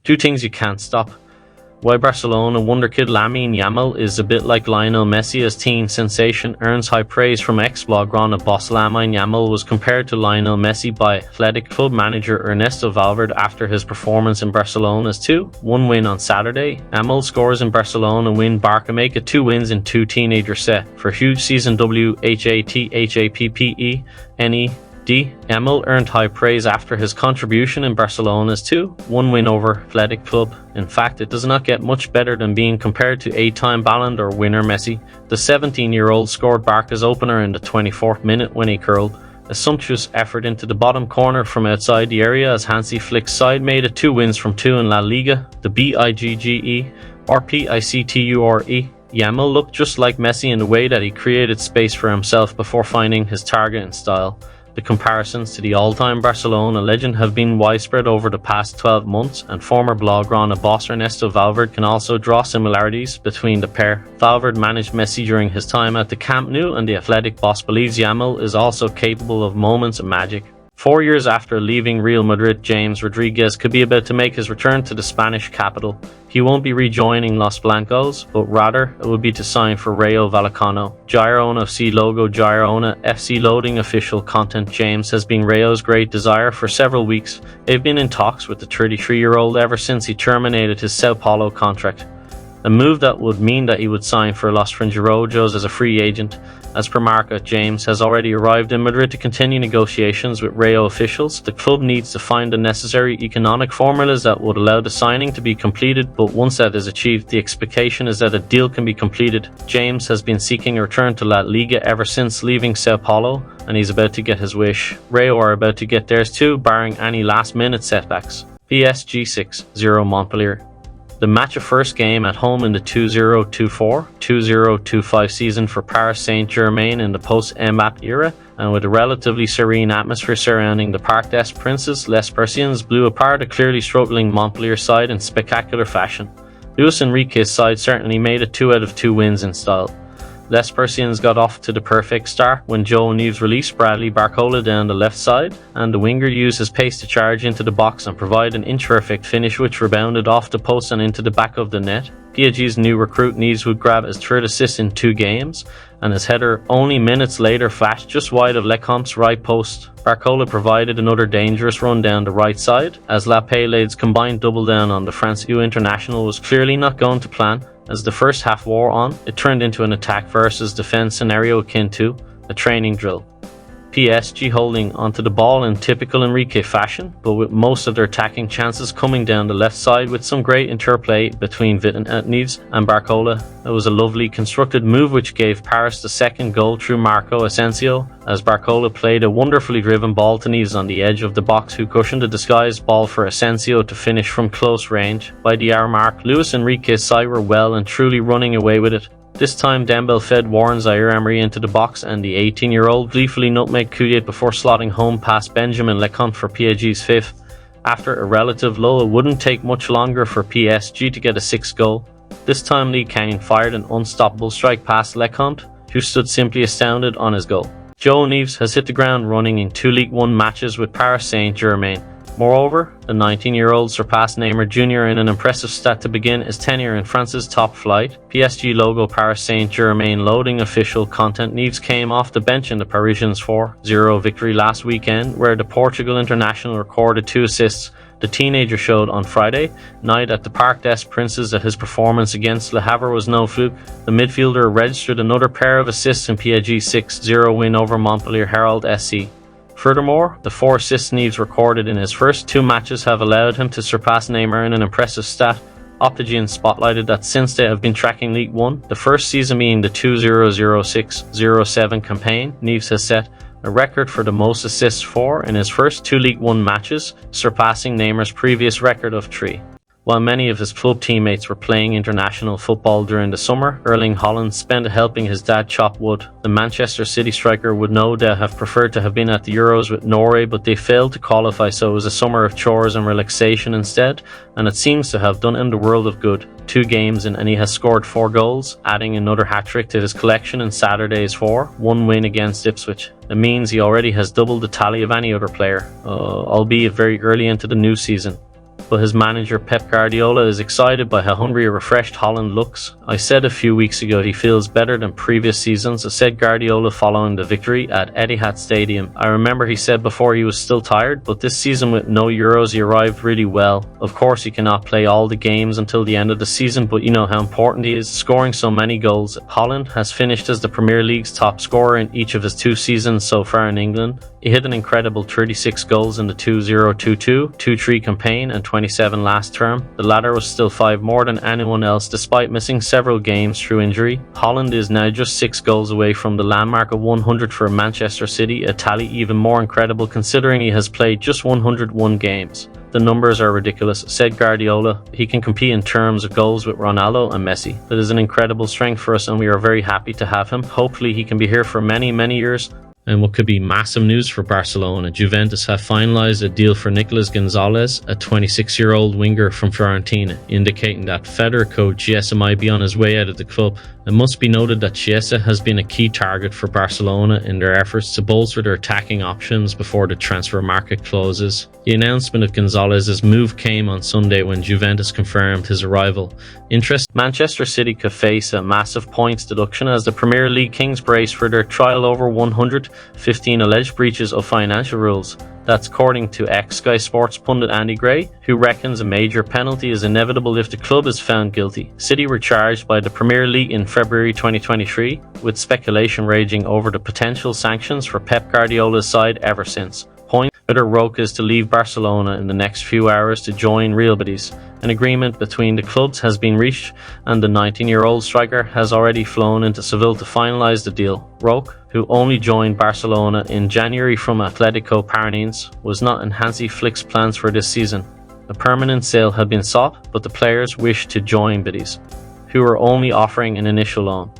Two things you can't stop. Why Barcelona wonderkid Lamine Yamal is a bit like Lionel Messi as teen sensation earns high praise from ex-blog Grana boss. Lamine Yamal was compared to Lionel Messi by Athletic Club manager Ernesto Valverde after his performance in Barcelona's 2-1 win on Saturday. Yamal scores in Barcelona win Barca make it 2 wins in 2 teenager set for huge season WHATHAPPENED. Yamal earned high praise after his contribution in Barcelona's 2-1 win over Athletic Club. In fact, it does not get much better than being compared to 8-time Ballon d'Or winner Messi. The 17-year-old scored Barca's opener in the 24th minute when he curled a sumptuous effort into the bottom corner from outside the area as Hansi Flick's side made it 2 wins from 2 in La Liga. The BIGGE or PICTURE. Yamal looked just like Messi in the way that he created space for himself before finding his target in style. The comparisons to the all-time Barcelona legend have been widespread over the past 12 months, and former blog Grana boss Ernesto Valverde can also draw similarities between the pair. Valverde managed Messi during his time at the Camp Nou, and the Athletic boss believes Yamal is also capable of moments of magic. 4 years after leaving Real Madrid, James Rodriguez could be about to make his return to the Spanish capital. He won't be rejoining Los Blancos, but rather it will be to sign for Rayo Vallecano. Girona FC logo Girona FC loading official content. James has been Rayo's great desire for several weeks. They've been in talks with the 33-year-old ever since he terminated his Sao Paulo contract. A move that would mean that he would sign for Los Fringirojos as a free agent. As per Marca, James has already arrived in Madrid to continue negotiations with Rayo officials. The club needs to find the necessary economic formulas that would allow the signing to be completed, but once that is achieved, the expectation is that a deal can be completed. James has been seeking a return to La Liga ever since leaving Sao Paulo, and he's about to get his wish. Rayo are about to get theirs too, barring any last-minute setbacks. PSG 6-0 Montpellier. The match of first game at home in the 2024-2025 season for Paris Saint-Germain in the post-Mbappé era, and with a relatively serene atmosphere surrounding the Parc des Princes, Les Parisiens blew apart a clearly struggling Montpellier side in spectacular fashion. Luis Enrique's side certainly made it 2 out of 2 wins in style. Les Parisiens got off to the perfect start when Joao released Bradley Barcola down the left side, and the winger used his pace to charge into the box and provide an inch-perfect finish which rebounded off the post and into the back of the net. PSG's new recruit Neves would grab his 3rd assist in 2 games, and his header only minutes later flashed just wide of Lecomp's right post. Barcola provided another dangerous run down the right side, as La Paylade's combined double down on the France U international was clearly not going to plan. As the first half wore on, it turned into an attack versus defense scenario akin to a training drill. PSG holding onto the ball in typical Enrique fashion, but with most of their attacking chances coming down the left side with some great interplay between Neves and Barcola. It was a lovely constructed move which gave Paris the second goal through Marco Asensio, as Barcola played a wonderfully driven ball to Neves on the edge of the box, who cushioned a disguised ball for Asensio to finish from close range. By the hour mark, Luis Enrique's side were well and truly running away with it. This time Dembele fed Warren Zaire-Emery into the box, and the 18-year-old gleefully nutmegged Couliet before slotting home past Benjamin Lecomte for PSG's 5th. After a relative lull, it wouldn't take much longer for PSG to get a 6th goal. This time Lee Kang fired an unstoppable strike past Lecomte, who stood simply astounded on his goal. Joao Neves has hit the ground running in 2 Ligue 1 matches with Paris Saint-Germain. Moreover, the 19-year-old surpassed Neymar Jr. in an impressive stat to begin his tenure in France's top flight. PSG logo Paris Saint-Germain loading official content. Neves came off the bench in the Parisians' 4-0 victory last weekend, where the Portugal international recorded 2 assists. The teenager showed on Friday night at the Parc des Princes that his performance against Le Havre was no fluke. The midfielder registered another pair of assists in PSG's 6-0 win over Montpellier Herald SC. Furthermore, the 4 assists Neves recorded in his first 2 matches have allowed him to surpass Neymar in an impressive stat. Optagene spotlighted that since they have been tracking League 1, the first season being the 2006-07 campaign, Neves has set a record for the most assists in his first 2 League 1 matches, surpassing Neymar's previous record of 3. While many of his club teammates were playing international football during the summer, Erling Haaland spent helping his dad chop wood. The Manchester City striker would no doubt have preferred to have been at the Euros with Norway, but they failed to qualify, so it was a summer of chores and relaxation instead, and it seems to have done him the world of good. 2 games in and he has scored 4 goals, adding another hat-trick to his collection in Saturday's 4-1 win against Ipswich. It means he already has doubled the tally of any other player, albeit very early into the new season. but his manager Pep Guardiola is excited by how hungry a refreshed Haaland looks. "I said a few weeks ago he feels better than previous seasons," said Guardiola following the victory at Etihad Stadium. "I remember he said before he was still tired, but this season with no Euros he arrived really well. Of course he cannot play all the games until the end of the season, but you know how important he is, scoring so many goals." Haaland has finished as the Premier League's top scorer in each of his 2 seasons so far in England. He hit an incredible 36 goals in the 2022, 23 campaign and 27 last term. The latter was still 5 more than anyone else despite missing several games through injury. Haaland is now just 6 goals away from the landmark of 100 for Manchester City, a tally even more incredible considering he has played just 101 games. "The numbers are ridiculous," said Guardiola. "He can compete in terms of goals with Ronaldo and Messi. That is an incredible strength for us and we are very happy to have him. Hopefully he can be here for many, many years." And what could be massive news for Barcelona, Juventus have finalised a deal for Nicolas Gonzalez, a 26-year-old winger from Fiorentina, indicating that Federico Chiesa might be on his way out of the club. It must be noted that Chiesa has been a key target for Barcelona in their efforts to bolster their attacking options before the transfer market closes. The announcement of Gonzalez's move came on Sunday when Juventus confirmed his arrival. Manchester City could face a massive points deduction as the Premier League kings brace for their trial over 115 alleged breaches of financial rules. That's according to ex-Sky Sports pundit Andy Gray, who reckons a major penalty is inevitable if the club is found guilty. City were charged by the Premier League in February 2023, with speculation raging over the potential sanctions for Pep Guardiola's side ever since. Whether Roca is to leave Barcelona in the next few hours to join Real Betis. An agreement between the clubs has been reached and the 19-year-old striker has already flown into Seville to finalise the deal. Roca, who only joined Barcelona in January from Atletico Paranaense, was not in Hansi Flick's plans for this season. A permanent sale had been sought, but the players wished to join Betis, who were only offering an initial loan.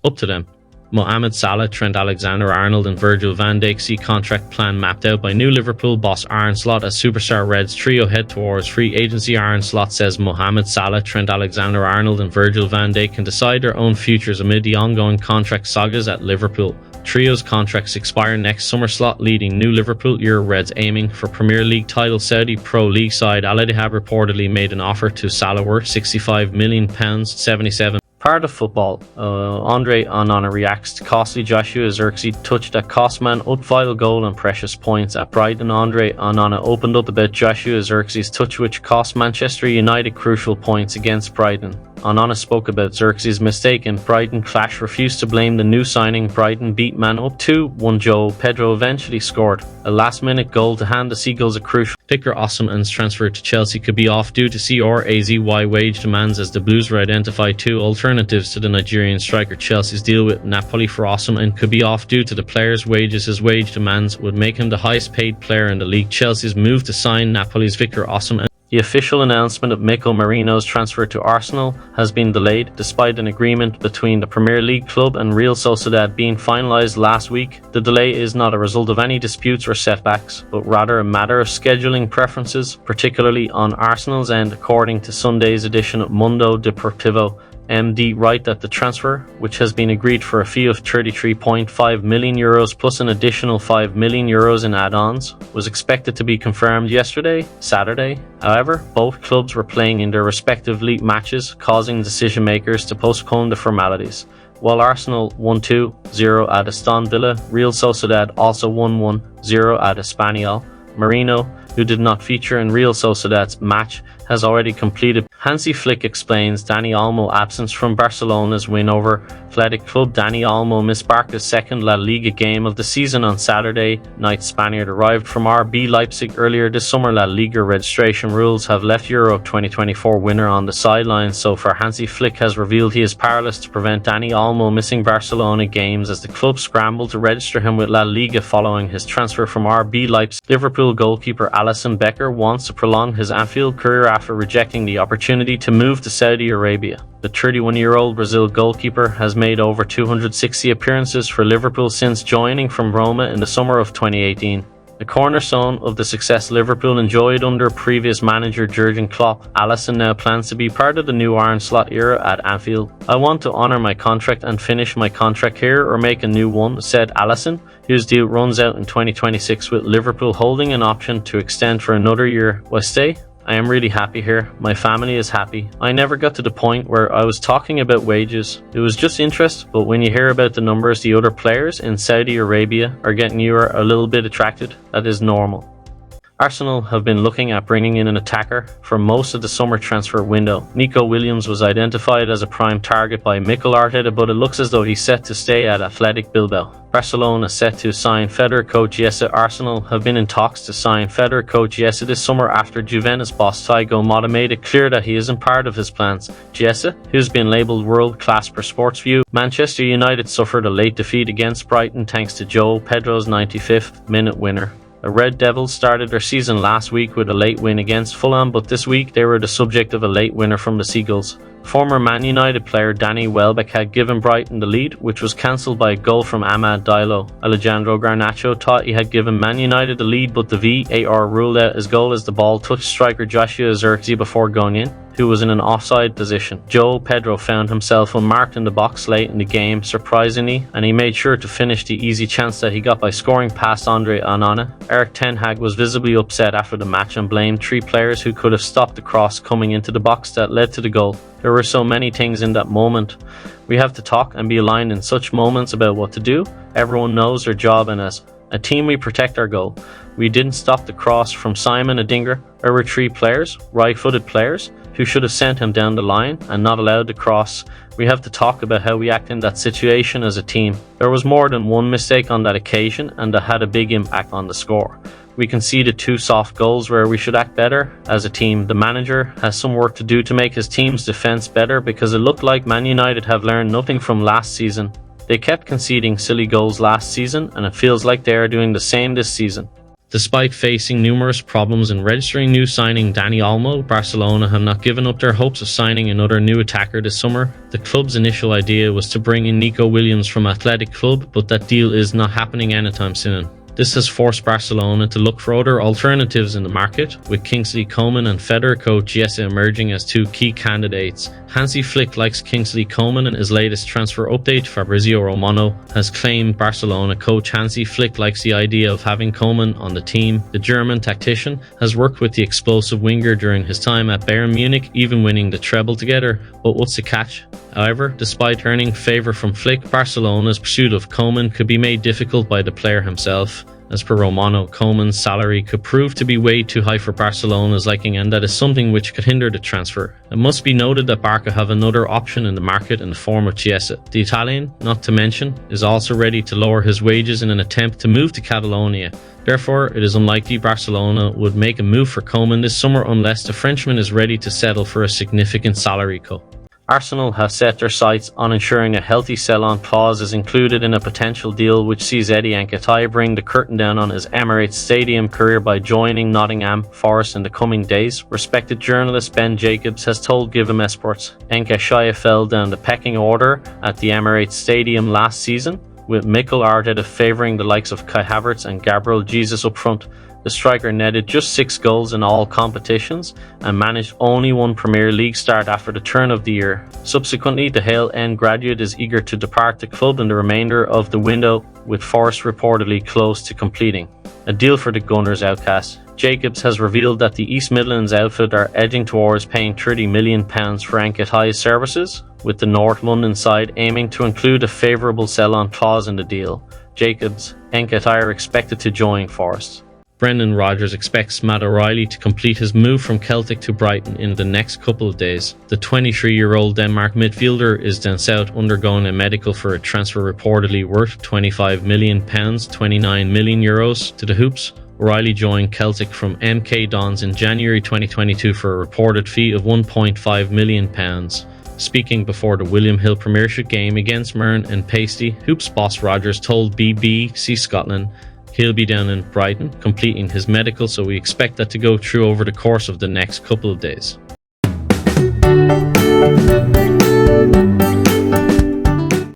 Up to them. Mohamed Salah, Trent Alexander-Arnold and Virgil van Dijk see contract plan mapped out by new Liverpool boss Arne Slot as superstar Reds trio head towards free agency. Arne Slot says Mohamed Salah, Trent Alexander-Arnold and Virgil van Dijk can decide their own futures amid the ongoing contract sagas at Liverpool. Trio's contracts expire next summer. Slot leading new Liverpool Euro Reds aiming for Premier League title. Saudi Pro League side Al Ittihad reportedly made an offer to Salah worth £65 million, 77. Part of football, Andre Onana reacts to costly Joshua Zirkzee touch that cost man up vital goal and precious points at Brighton. Andre Onana opened up about Joshua Zirkzee's touch which cost Manchester United crucial points against Brighton. Onana spoke about Zirkzee's mistake in Brighton clash, refused to blame the new signing. Brighton beat man up 2-1. Joao Pedro eventually scored a last-minute goal to hand the Seagulls a crucial. Victor Osimhen's transfer to Chelsea could be off due to CRAZY wage demands as the Blues were identified 2 alternatives to the Nigerian striker. Chelsea's deal with Napoli for Osimhen could be off due to the player's wages. His wage demands would make him the highest paid player in the league. Chelsea's move to sign Napoli's Victor Osimhen. The official announcement of Mikel Merino's transfer to Arsenal has been delayed, despite an agreement between the Premier League club and Real Sociedad being finalised last week. The delay is not a result of any disputes or setbacks, but rather a matter of scheduling preferences, particularly on Arsenal's end, according to Sunday's edition of Mundo Deportivo. MD write that the transfer, which has been agreed for a fee of €33.5 million plus an additional €5 million in add-ons, was expected to be confirmed yesterday, Saturday. However, both clubs were playing in their respective league matches, causing decision makers to postpone the formalities. While Arsenal won 2-0 at Aston Villa, Real Sociedad also won 1-0 at Espanyol. Merino, who did not feature in Real Sociedad's match, has already completed. Hansi Flick explains Dani Olmo's absence from Barcelona's win over Athletic Club. Dani Olmo missed Barca's second La Liga game of the season on Saturday night. Spaniard arrived from RB Leipzig earlier this summer. La Liga registration rules have left Euro 2024 winner on the sidelines so far. Hansi Flick has revealed he is powerless to prevent Dani Olmo missing Barcelona games as the club scrambled to register him with La Liga following his transfer from RB Leipzig. Liverpool goalkeeper Alisson Becker wants to prolong his Anfield career after rejecting the opportunity to move to Saudi Arabia. The 31-year-old Brazil goalkeeper has made over 260 appearances for Liverpool since joining from Roma in the summer of 2018. The cornerstone of the success Liverpool enjoyed under previous manager Jurgen Klopp, Alisson now plans to be part of the new Arne Slot era at Anfield. "I want to honour my contract and finish my contract here or make a new one," said Alisson, whose deal runs out in 2026 with Liverpool holding an option to extend for another year. "I stay. I am really happy here. My family is happy. I never got to the point where I was talking about wages. It was just interest, but when you hear about the numbers the other players in Saudi Arabia are getting, you are a little bit attracted. That is normal. Arsenal have been looking at bringing in an attacker for most of the summer transfer window. Nico Williams was identified as a prime target by Mikel Arteta, but it looks as though he's set to stay at Athletic Bilbao. Barcelona is set to sign Federer coach Jesse. Arsenal have been in talks to sign Federer coach Jesse this summer after Juventus boss Thiago Motta made it clear that he isn't part of his plans. Jesse, who's been labelled world-class per Sportsview. Manchester United suffered a late defeat against Brighton thanks to Joao Pedro's 95th minute winner. The Red Devils started their season last week with a late win against Fulham, but this week they were the subject of a late winner from the Seagulls. Former Man United player Danny Welbeck had given Brighton the lead, which was cancelled by a goal from Amad Diallo. Alejandro Garnacho thought he had given Man United the lead, but the VAR ruled out his goal as the ball touched striker Joshua Zirkzee before going in, who was in an offside position. Joao Pedro found himself unmarked in the box late in the game, surprisingly, and he made sure to finish the easy chance that he got by scoring past Andre Onana. Erik ten Hag was visibly upset after the match and blamed three players who could have stopped the cross coming into the box that led to the goal. There were so many things in that moment. We have to talk and be aligned in such moments about what to do. Everyone knows their job, and as a team we protect our goal. We didn't stop the cross from Simon Adingra. There were three players, right-footed players, who should have sent him down the line and not allowed the cross. We have to talk about how we act in that situation as a team. There was more than one mistake on that occasion, and that had a big impact on the score. We conceded two soft goals where we should act better as a team. The manager has some work to do to make his team's defence better, because it looked like Man United have learned nothing from last season. They kept conceding silly goals last season, and it feels like they are doing the same this season. Despite facing numerous problems in registering new signing Dani Olmo, Barcelona have not given up their hopes of signing another new attacker this summer. The club's initial idea was to bring in Nico Williams from Athletic Club, but that deal is not happening anytime soon. This has forced Barcelona to look for other alternatives in the market, with Kingsley Coman and Federer coach Jesse emerging as two key candidates. Hansi Flick likes Kingsley Coman, and his latest transfer update, Fabrizio Romano, has claimed Barcelona coach Hansi Flick likes the idea of having Coman on the team. The German tactician has worked with the explosive winger during his time at Bayern Munich, even winning the treble together. But what's the catch? However, despite earning favour from Flick, Barcelona's pursuit of Coman could be made difficult by the player himself. As per Romano, Coman's salary could prove to be way too high for Barcelona's liking, and that is something which could hinder the transfer. It must be noted that Barca have another option in the market in the form of Chiesa. The Italian, not to mention, is also ready to lower his wages in an attempt to move to Catalonia. Therefore, it is unlikely Barcelona would make a move for Coman this summer unless the Frenchman is ready to settle for a significant salary cut. Arsenal have set their sights on ensuring a healthy sell-on clause is included in a potential deal which sees Eddie Nketiah bring the curtain down on his Emirates Stadium career by joining Nottingham Forest in the coming days. Respected journalist Ben Jacobs has told Give Him Esports Nketiah fell down the pecking order at the Emirates Stadium last season, with Mikel Arteta favouring the likes of Kai Havertz and Gabriel Jesus up front. The striker netted just 6 goals in all competitions and managed only one Premier League start after the turn of the year. Subsequently, the Hale End graduate is eager to depart the club in the remainder of the window, with Forest reportedly close to completing a deal for the Gunners outcast. Jacobs has revealed that the East Midlands outfit are edging towards paying £30 million for Nketiah's services, with the North London side aiming to include a favourable sell-on clause in the deal. Jacobs, Nketiah are expected to join Forest. Brendan Rodgers expects Matt O'Reilly to complete his move from Celtic to Brighton in the next couple of days. The 23-year-old Denmark midfielder is down south undergoing a medical for a transfer reportedly worth £25 million, €29 million to the Hoops. O'Reilly joined Celtic from MK Dons in January 2022 for a reported fee of £1.5 million. Speaking before the William Hill Premiership game against Murn and Pasty, Hoops boss Rodgers told BBC Scotland he'll be down in Brighton completing his medical, so we expect that to go through over the course of the next couple of days.